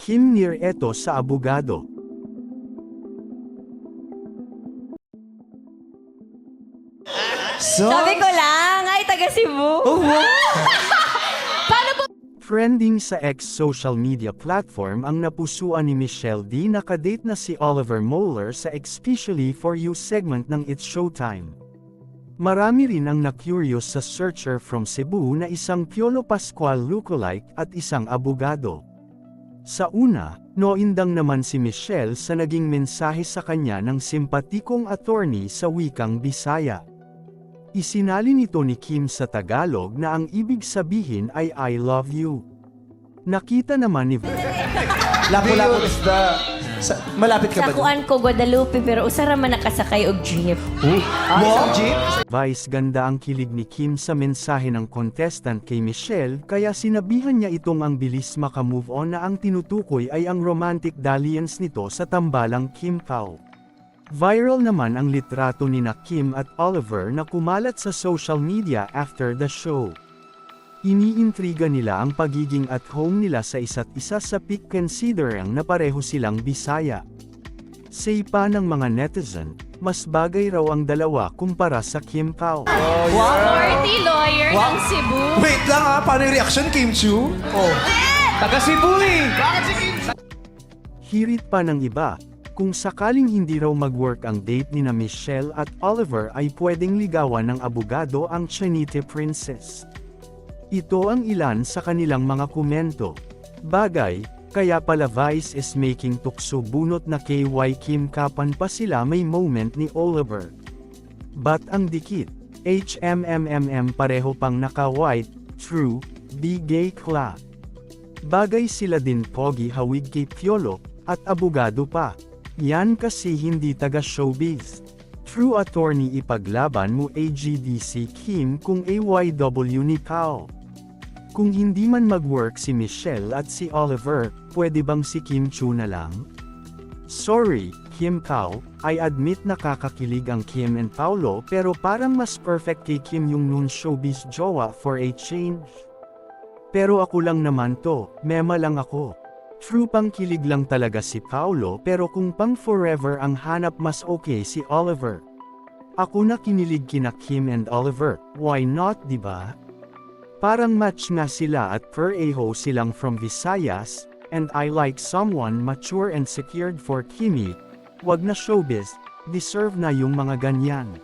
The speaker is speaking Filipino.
Kim near eto sa abogado. So, Sabi ko lang, ay taga Cebu. oh, wow. Trending sa X social media platform ang napusuan ni Michelle D na kadate na si Oliver Moeller sa Especially For You segment ng It's Showtime. Marami rin ang na-curious sa searcher from Cebu na isang Piolo Pascual lookalike at isang abogado. Sa una, noindang naman si Michelle sa naging mensahe sa kanya ng simpatikong attorney sa wikang Bisaya. Isinalin ito ni Kim sa Tagalog na ang ibig sabihin ay I love you. Nakita naman ni Lapu-lapu isda. Malapit ka ba Sa kuan ko Guadalupe pero usara man nakasakay og jeep. Mo, Jeep? Vice ganda ang kilig ni Kim sa mensahe ng contestant kay Michelle kaya sinabihan niya itong ang bilis makamove on na ang tinutukoy ay ang romantic dalliance nito sa tambalang Kim Pao. Viral naman ang litrato ni na Kim at Oliver na kumalat sa social media after the show. Iniintriga nila ang pagiging at home nila sa isa't isa sa pic considering na pareho silang Bisaya. Say pa ng mga netizen, mas bagay raw ang dalawa kumpara sa Kim Pao. Authority lawyer ng Cebu. Wait lang ha, paano yung reaction, Kim Chu? Oh. Taga Cebu eh. Hirit pa ng iba, kung sakaling hindi raw mag-work ang date ni na Michelle at Oliver ay pwedeng ligawan ng abogado ang Chinite Princess. Ito ang ilan sa kanilang mga komento. Bagay, kaya pala Vice is making tukso bunot na KY Kim kapan pa sila may moment ni Oliver. But ang dikit, HMMMM pareho pang naka-white, true, di gay kla. Bagay sila din pogi hawig kay Piolo, at abogado pa. Yan kasi hindi taga showbiz. True attorney ipaglaban mo AGDC Kim kung AYW ni Pao. Kung hindi man mag-work si Michelle at si Oliver, pwede bang si Kim Chu na lang? Sorry, Kim Pao, I admit nakakakilig ang Kim and Paolo pero parang mas perfect kay Kim yung noon showbiz jowa for a change. Pero ako lang naman to, mema lang ako. True pang kilig lang talaga si Paolo pero kung pang forever ang hanap mas okay si Oliver. Ako na kinilig kina Kim and Oliver, why not diba? Parang match nga sila at per-eho silang from Visayas, and I like someone mature and secured for Kimi. Wag na showbiz, deserve na yung mga ganyan.